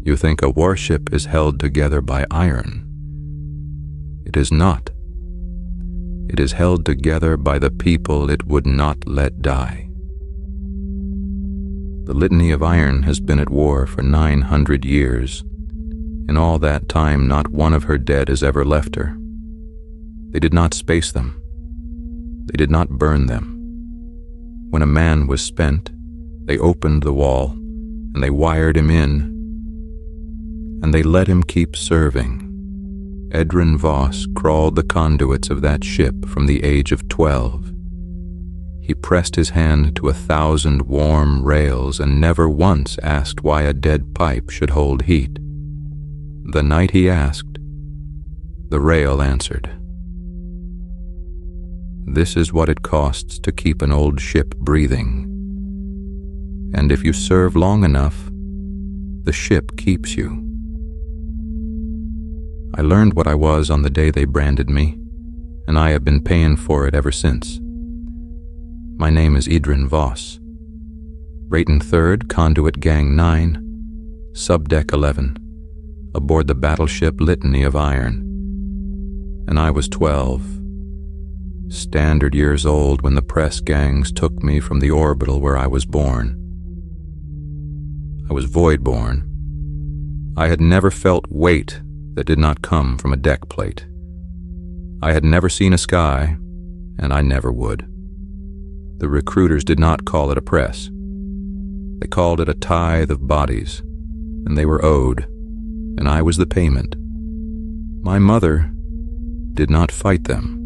You think a warship is held together by iron. It is not. It is held together by the people it would not let die. The Litany of Iron has been at war for 900 years. In all that time, not one of her dead has ever left her. They did not space them. They did not burn them. When a man was spent, they opened the wall, and they wired him in, and they let him keep serving. Edrin Voss crawled the conduits of that ship from the age of 12. He pressed his hand to 1,000 warm rails and never once asked why a dead pipe should hold heat. The night he asked, the rail answered. This is what it costs to keep an old ship breathing. And if you serve long enough, the ship keeps you. I learned what I was on the day they branded me, and I have been paying for it ever since. My name is Edrin Voss. Rating 3rd, Conduit Gang 9, Subdeck 11, aboard the battleship Litany of Iron. And I was 12. Standard years old when the press gangs took me from the orbital where I was born. I was void-born. I had never felt weight that did not come from a deck plate. I had never seen a sky, and I never would. The recruiters did not call it a press. They called it a tithe of bodies, and they were owed, and I was the payment. My mother did not fight them.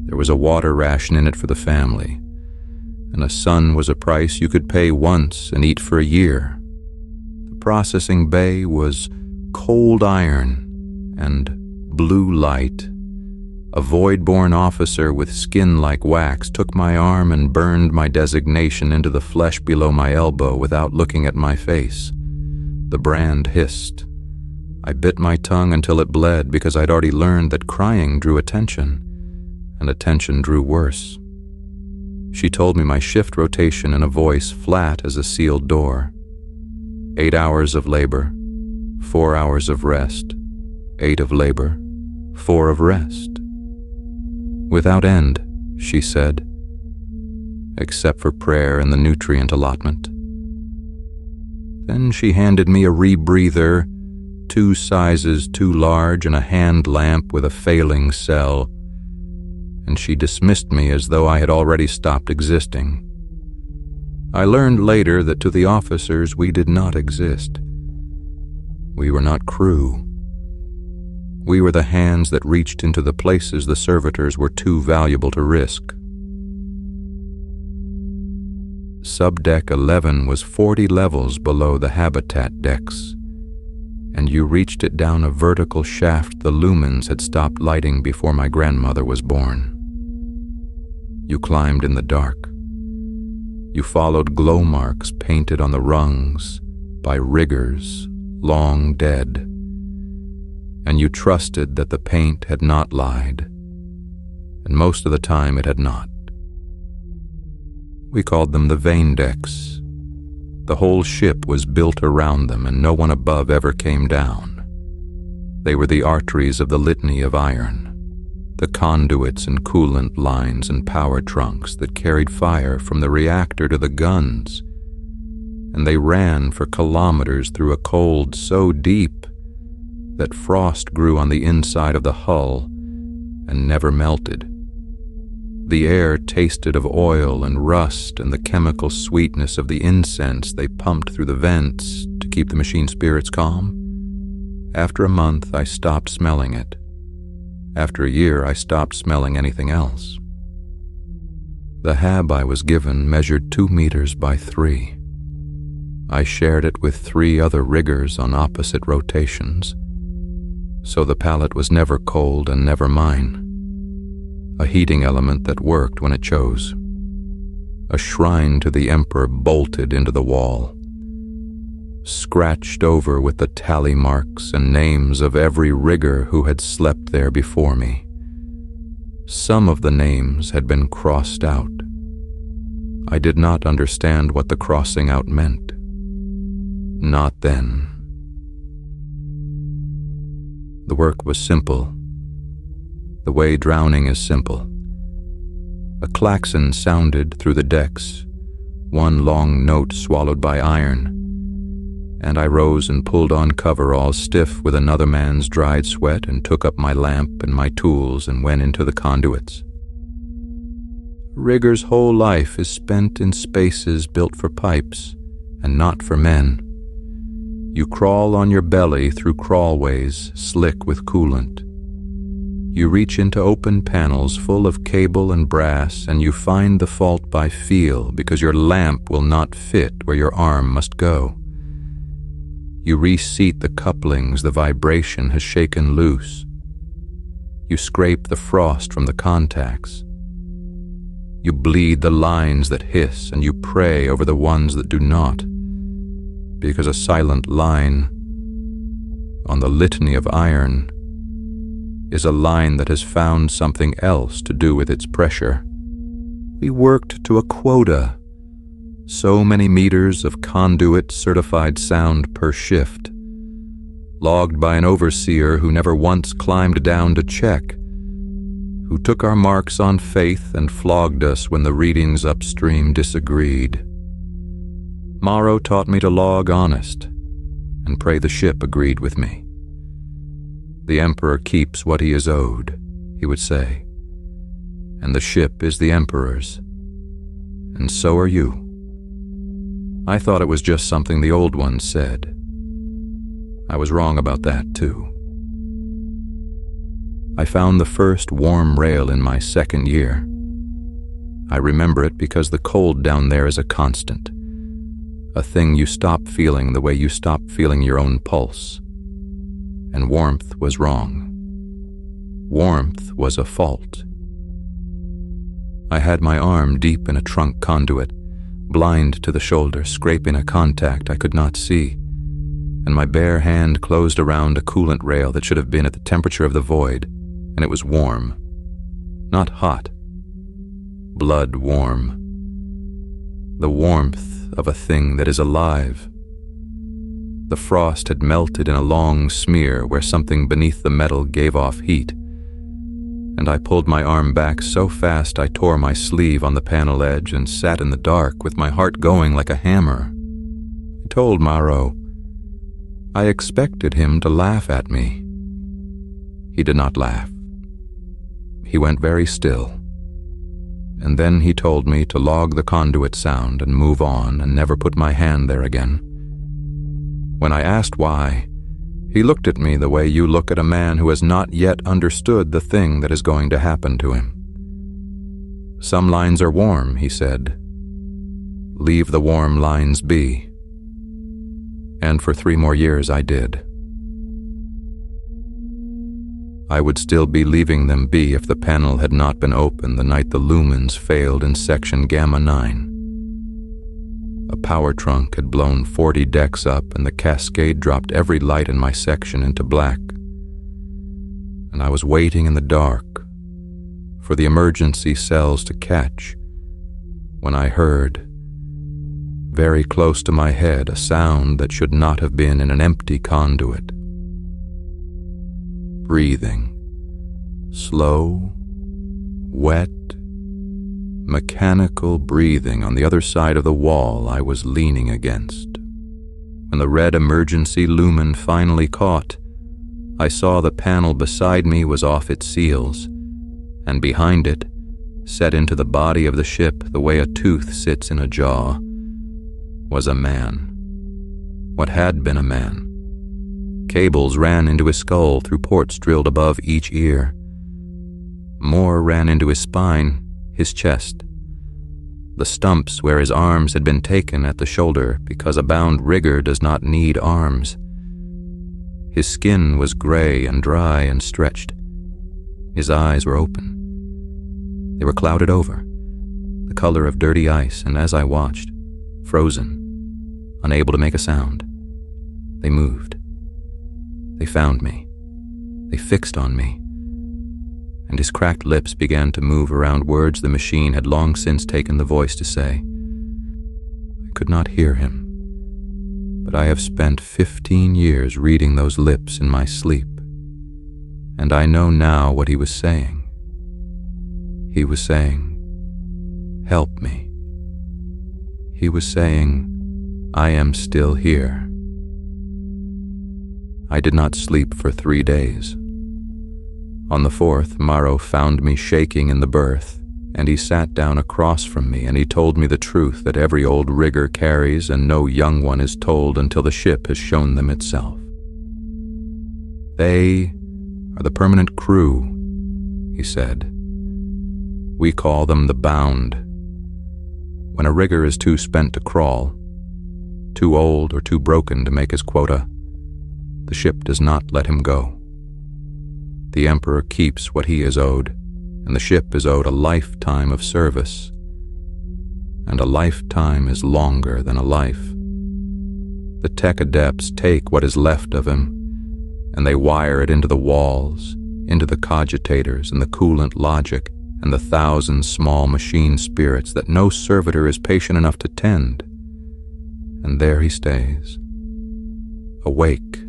There was a water ration in it for the family, and a son was a price you could pay once and eat for a year. The processing bay was cold iron and blue light. A void-born officer with skin like wax took my arm and burned my designation into the flesh below my elbow without looking at my face. The brand hissed. I bit my tongue until it bled because I'd already learned that crying drew attention, and attention drew worse. She told me my shift rotation in a voice flat as a sealed door. 8 hours of labor, 4 hours of rest, 8 of labor, 4 of rest. Without end, she said, except for prayer and the nutrient allotment. Then she handed me a rebreather, 2 sizes too large, and a hand lamp with a failing cell, and she dismissed me as though I had already stopped existing. I learned later that to the officers we did not exist. We were not crew. We were the hands that reached into the places the servitors were too valuable to risk. Subdeck 11 was 40 levels below the habitat decks, and you reached it down a vertical shaft the lumens had stopped lighting before my grandmother was born. You climbed in the dark. You followed glow marks painted on the rungs by riggers long dead, and you trusted that the paint had not lied, and most of the time it had not. We called them the vein decks. The whole ship was built around them, and no one above ever came down. They were the arteries of the Litany of Iron, the conduits and coolant lines and power trunks that carried fire from the reactor to the guns, and they ran for kilometers through a cold so deep that frost grew on the inside of the hull and never melted. The air tasted of oil and rust and the chemical sweetness of the incense they pumped through the vents to keep the machine spirits calm. After a month, I stopped smelling it. After a year, I stopped smelling anything else. The hab I was given measured 2 meters by 3. I shared it with 3 other riggers on opposite rotations, so the pallet was never cold and never mine. A heating element that worked when it chose. A shrine to the Emperor bolted into the wall, scratched over with the tally marks and names of every rigger who had slept there before me. Some of the names had been crossed out. I did not understand what the crossing out meant. Not then. The work was simple, the way drowning is simple. A klaxon sounded through the decks, one long note swallowed by iron, and I rose and pulled on coveralls stiff with another man's dried sweat and took up my lamp and my tools and went into the conduits. Rigger's whole life is spent in spaces built for pipes and not for men. You crawl on your belly through crawlways slick with coolant. You reach into open panels full of cable and brass, and you find the fault by feel because your lamp will not fit where your arm must go. You reseat the couplings the vibration has shaken loose. You scrape the frost from the contacts. You bleed the lines that hiss, and you pray over the ones that do not, because a silent line on the Litany of Iron is a line that has found something else to do with its pressure. We worked to a quota, so many meters of conduit certified sound per shift, logged by an overseer who never once climbed down to check, who took our marks on faith and flogged us when the readings upstream disagreed. Morrow taught me to log honest and pray the ship agreed with me. The Emperor keeps what he is owed, he would say, and the ship is the Emperor's, and so are you. I thought it was just something the old ones said. I was wrong about that, too. I found the first warm rail in my second year. I remember it because the cold down there is a constant, a thing you stop feeling the way you stop feeling your own pulse. And warmth was wrong. Warmth was a fault. I had my arm deep in a trunk conduit, blind to the shoulder, scraping a contact I could not see, and my bare hand closed around a coolant rail that should have been at the temperature of the void, and it was warm. Not hot. Blood warm. The warmth of a thing that is alive. The frost had melted in a long smear where something beneath the metal gave off heat, and I pulled my arm back so fast I tore my sleeve on the panel edge and sat in the dark with my heart going like a hammer. I told Morrow I expected him to laugh at me. He did not laugh. He went very still, and then he told me to log the conduit sound and move on and never put my hand there again. When I asked why, he looked at me the way you look at a man who has not yet understood the thing that is going to happen to him. Some lines are warm, he said. Leave the warm lines be. And for 3 more years I did. I would still be leaving them be if the panel had not been opened the night the lumens failed in section Gamma 9. A power trunk had blown 40 decks up, and the cascade dropped every light in my section into black. And I was waiting in the dark for the emergency cells to catch when I heard, very close to my head, a sound that should not have been in an empty conduit. Breathing. Slow, wet, mechanical breathing on the other side of the wall I was leaning against. When the red emergency lumen finally caught, I saw the panel beside me was off its seals, and behind it, set into the body of the ship the way a tooth sits in a jaw, was a man. What had been a man. Cables ran into his skull through ports drilled above each ear. More ran into his spine, his chest. The stumps where his arms had been taken at the shoulder because a bound rigger does not need arms. His skin was gray and dry and stretched. His eyes were open. They were clouded over, the color of dirty ice, and as I watched, frozen, unable to make a sound, they moved. They found me. They fixed on me. And his cracked lips began to move around words the machine had long since taken the voice to say. I could not hear him, but I have spent 15 years reading those lips in my sleep. And I know now what he was saying. He was saying, "Help me." He was saying, "I am still here." I did not sleep for 3 days. On the 4th, Maro found me shaking in the berth, and he sat down across from me and he told me the truth that every old rigger carries and no young one is told until the ship has shown them itself. They are the permanent crew, he said. We call them the bound. When a rigger is too spent to crawl, too old or too broken to make his quota, the ship does not let him go. The Emperor keeps what he is owed, and the ship is owed a lifetime of service. And a lifetime is longer than a life. The tech adepts take what is left of him, and they wire it into the walls, into the cogitators and the coolant logic, and the 1,000 small machine spirits that no servitor is patient enough to tend. And there he stays, awake,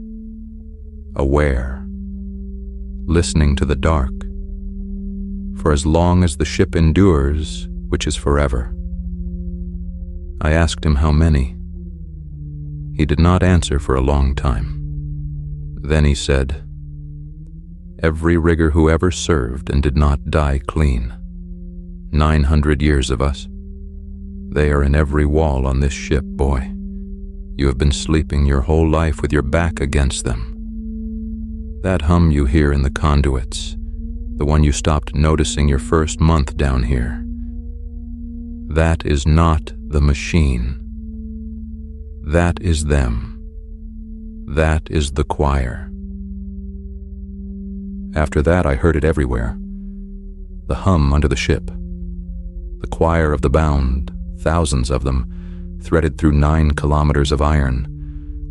aware, listening to the dark, for as long as the ship endures, which is forever. I asked him how many. He did not answer for a long time. Then he said, "Every rigger who ever served and did not die clean. 900 years of us. They are in every wall on this ship, boy. You have been sleeping your whole life with your back against them. That hum you hear in the conduits, the one you stopped noticing your first month down here, that is not the machine. That is them. That is the choir." After that, I heard it everywhere. The hum under the ship. The choir of the bound, thousands of them, threaded through 9 kilometers of iron,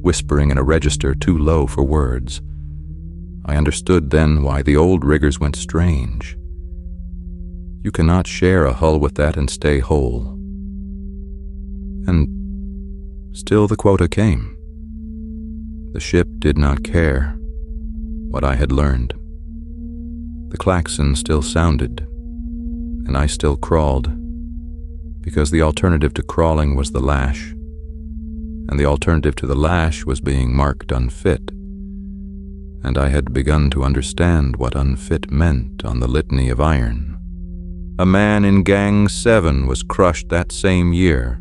whispering in a register too low for words. I understood then why the old riggers went strange. You cannot share a hull with that and stay whole. And still the quota came. The ship did not care what I had learned. The klaxon still sounded, and I still crawled, because the alternative to crawling was the lash, and the alternative to the lash was being marked unfit, and I had begun to understand what unfit meant on the Litany of Iron. A man in Gang 7 was crushed that same year.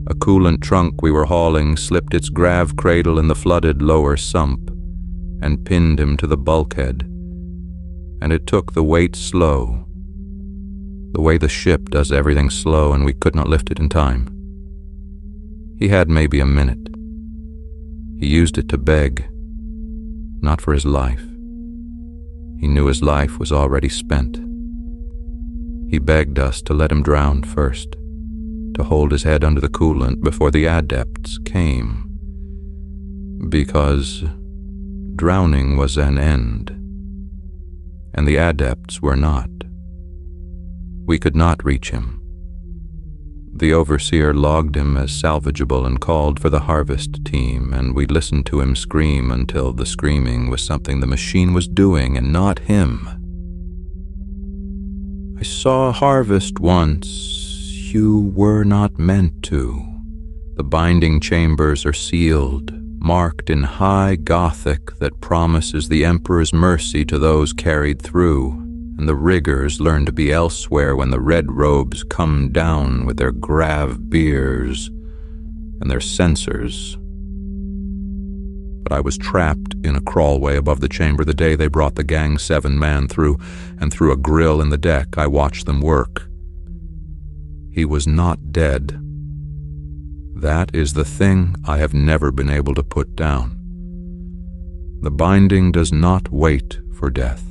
A coolant trunk we were hauling slipped its grav cradle in the flooded lower sump and pinned him to the bulkhead, and it took the weight slow, the way the ship does everything slow, and we could not lift it in time. He had maybe a minute. He used it to beg, not for his life. He knew his life was already spent. He begged us to let him drown first, to hold his head under the coolant before the adepts came, because drowning was an end, and the adepts were not. We could not reach him. The overseer logged him as salvageable and called for the harvest team, and we listened to him scream until the screaming was something the machine was doing and not him. I saw harvest once. You were not meant to. The binding chambers are sealed, marked in high Gothic that promises the Emperor's mercy to those carried through, and the riggers learn to be elsewhere when the red robes come down with their grav beers and their censers. But I was trapped in a crawlway above the chamber the day they brought the Gang 7 man through, and through a grill in the deck I watched them work. He was not dead. That is the thing I have never been able to put down. The binding does not wait for death.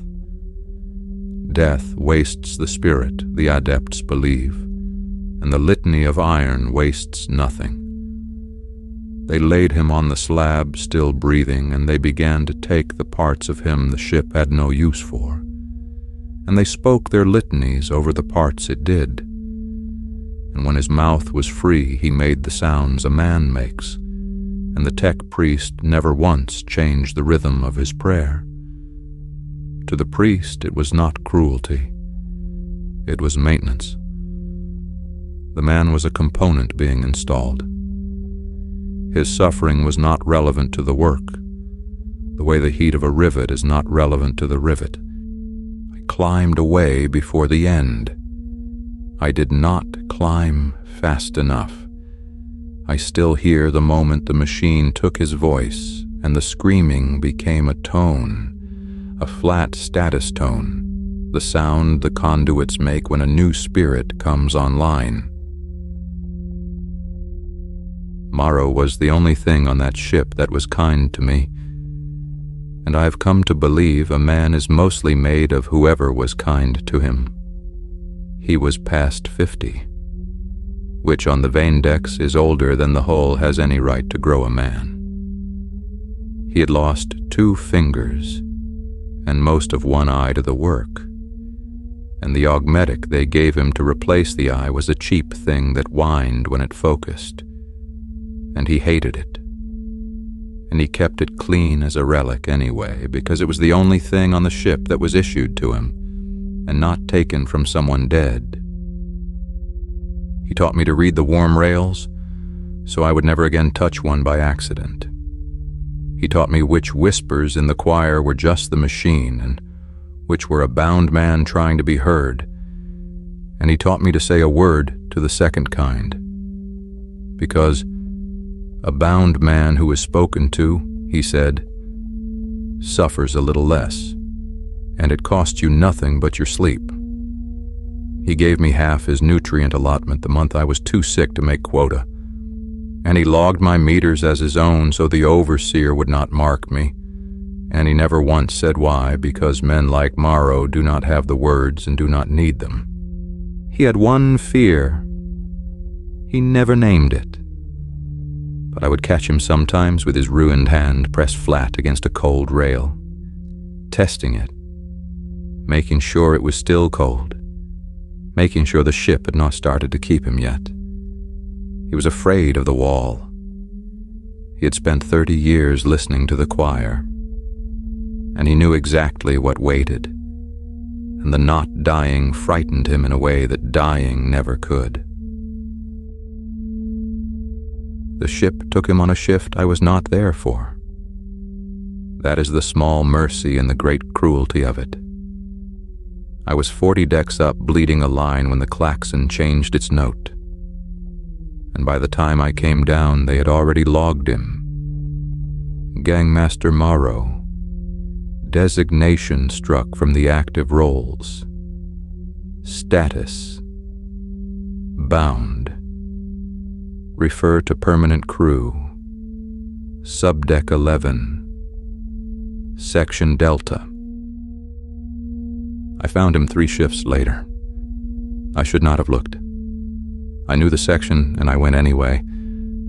Death wastes the spirit, the adepts believe, and the Litany of Iron wastes nothing. They laid him on the slab, still breathing, and they began to take the parts of him the ship had no use for, and they spoke their litanies over the parts it did. And when his mouth was free, he made the sounds a man makes, and the tech priest never once changed the rhythm of his prayer. To the priest, it was not cruelty. It was maintenance. The man was a component being installed. His suffering was not relevant to the work, the way the heat of a rivet is not relevant to the rivet. I climbed away before the end. I did not climb fast enough. I still hear the moment the machine took his voice and the screaming became a tone, a flat status tone, the sound the conduits make when a new spirit comes online. Morrow was the only thing on that ship that was kind to me, and I have come to believe a man is mostly made of whoever was kind to him. He was past 50, which on the Vanedex is older than the hull has any right to grow a man. He had lost 2 fingers and most of one eye to the work, and the augmetic they gave him to replace the eye was a cheap thing that whined when it focused, and he hated it. And he kept it clean as a relic anyway, because it was the only thing on the ship that was issued to him, and not taken from someone dead. He taught me to read the warm rails, so I would never again touch one by accident. He taught me which whispers in the choir were just the machine, and which were a bound man trying to be heard, and he taught me to say a word to the second kind, because a bound man who is spoken to, he said, suffers a little less, and it costs you nothing but your sleep. He gave me half his nutrient allotment the month I was too sick to make quota, and he logged my meters as his own so the overseer would not mark me, and he never once said why, because men like Morrow do not have the words and do not need them. He had one fear. He never named it. But I would catch him sometimes with his ruined hand pressed flat against a cold rail, testing it, making sure it was still cold, making sure the ship had not started to keep him yet. He was afraid of the wall. He had spent 30 years listening to the choir, and he knew exactly what waited, and the not dying frightened him in a way that dying never could. The ship took him on a shift I was not there for. That is the small mercy and the great cruelty of it. I was 40 decks up bleeding a line when the klaxon changed its note, and by the time I came down they had already logged him. Gangmaster Morrow. Designation struck from the active rolls. Status. Bound. Refer to permanent crew. Subdeck 11. Section Delta. I found him 3 shifts later. I should not have looked. I knew the section, and I went anyway,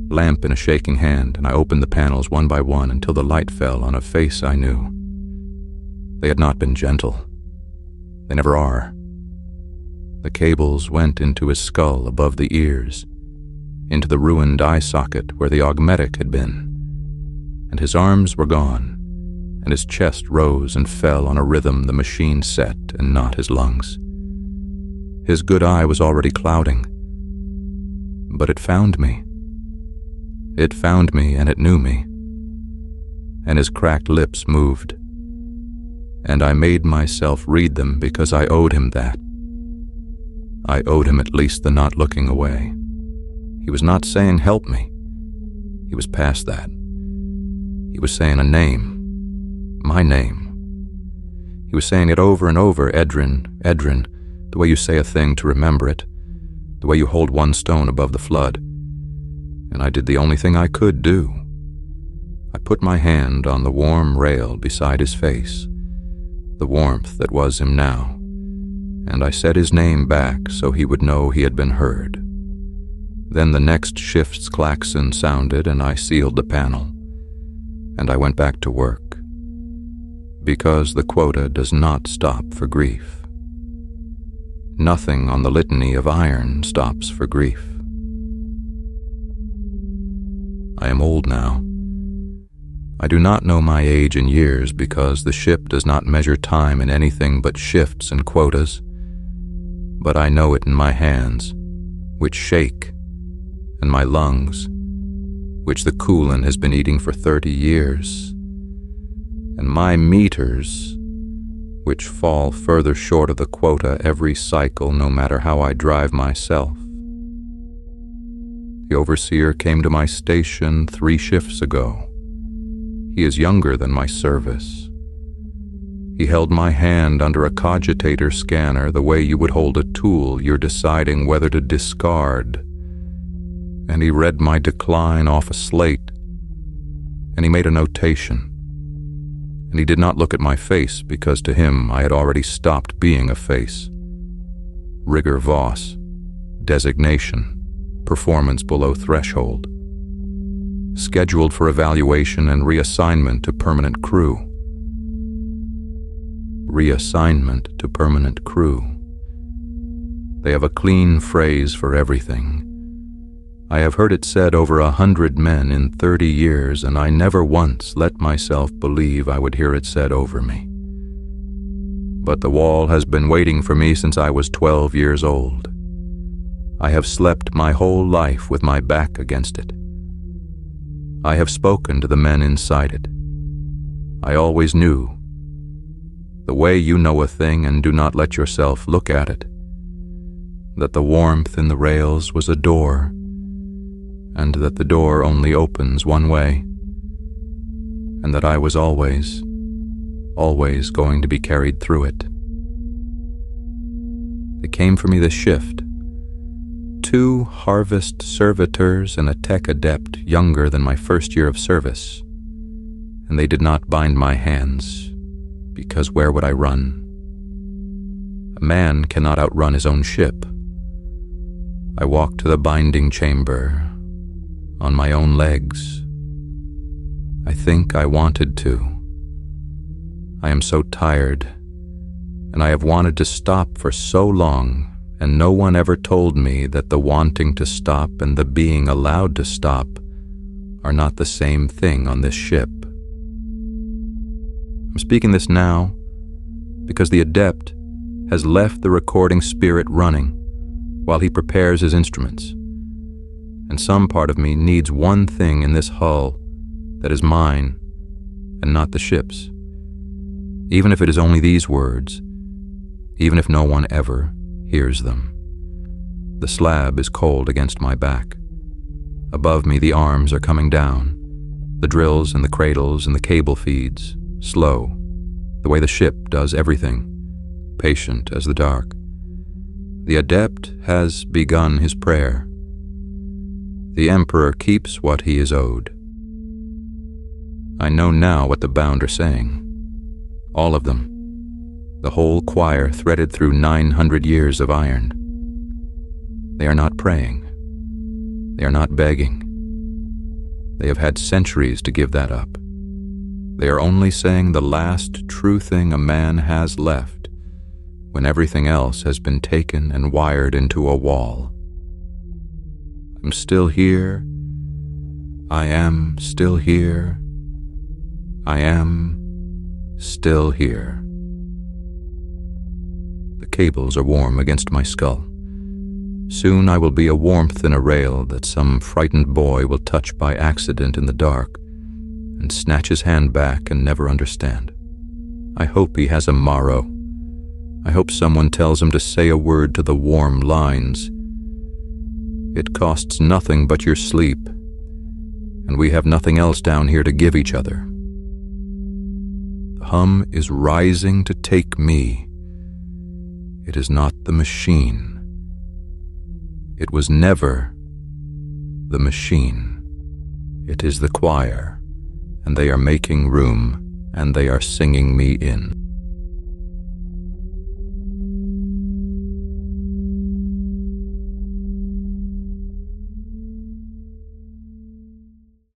lamp in a shaking hand, and I opened the panels one by one until the light fell on a face I knew. They had not been gentle. They never are. The cables went into his skull above the ears, into the ruined eye socket where the augmetic had been, and his arms were gone, and his chest rose and fell on a rhythm the machine set and not his lungs. His good eye was already clouding, but it found me. It found me and it knew me, and his cracked lips moved, and I made myself read them because I owed him that. I owed him at least the not looking away. He was not saying, "Help me." He was past that. He was saying a name. My name. He was saying it over and over, Edrin, Edrin, the way you say a thing to remember it, the way you hold one stone above the flood. And I did the only thing I could do. I put my hand on the warm rail beside his face, the warmth that was him now, and I said his name back so he would know he had been heard. Then the next shift's klaxon sounded and I sealed the panel, and I went back to work, because the quota does not stop for grief. Nothing on the Litany of Iron stops for grief. I am old now. I do not know my age in years because the ship does not measure time in anything but shifts and quotas, but I know it in my hands, which shake, and my lungs, which the coolant has been eating for 30 years, and my meters, which fall further short of the quota every cycle no matter how I drive myself. The overseer came to my station 3 shifts ago. He is younger than my service. He held my hand under a cogitator scanner the way you would hold a tool you're deciding whether to discard, and he read my decline off a slate, and he made a notation. And he did not look at my face because to him I had already stopped being a face. Rigor Voss, designation, performance below threshold. Scheduled for evaluation and reassignment to permanent crew. Reassignment to permanent crew. They have a clean phrase for everything. I have heard it said over 100 men in 30 years, and I never once let myself believe I would hear it said over me. But the wall has been waiting for me since I was 12 years old. I have slept my whole life with my back against it. I have spoken to the men inside it. I always knew. The way you know a thing and do not let yourself look at it. That the warmth in the rails was a door, and that the door only opens one way, and that I was always going to be carried through it. They came for me this shift. 2 harvest servitors and a tech adept younger than my first year of service, and they did not bind my hands, because where would I run? A man cannot outrun his own ship. I walked to the binding chamber on my own legs. I think I wanted to. I am so tired, and I have wanted to stop for so long, and no one ever told me that the wanting to stop and the being allowed to stop are not the same thing on this ship. I'm speaking this now because the adept has left the recording spirit running while he prepares his instruments, and some part of me needs one thing in this hull that is mine and not the ship's, even if it is only these words, even if no one ever hears them. The slab is cold against my back. Above me the arms are coming down, the drills and the cradles and the cable feeds, slow, the way the ship does everything, patient as the dark. The adept has begun his prayer. The emperor keeps what he is owed. I know now what the bound are saying. All of them. The whole choir threaded through 900 years of iron. They are not praying. They are not begging. They have had centuries to give that up. They are only saying the last true thing a man has left when everything else has been taken and wired into a wall. I'm still here. I am still here. I am still here. The cables are warm against my skull. Soon I will be a warmth in a rail that some frightened boy will touch by accident in the dark and snatch his hand back and never understand. I hope he has a morrow. I hope someone tells him to say a word to the warm lines. It costs nothing but your sleep, and we have nothing else down here to give each other. The hum is rising to take me. It is not the machine. It was never the machine. It is the choir, and they are making room, and they are singing me in.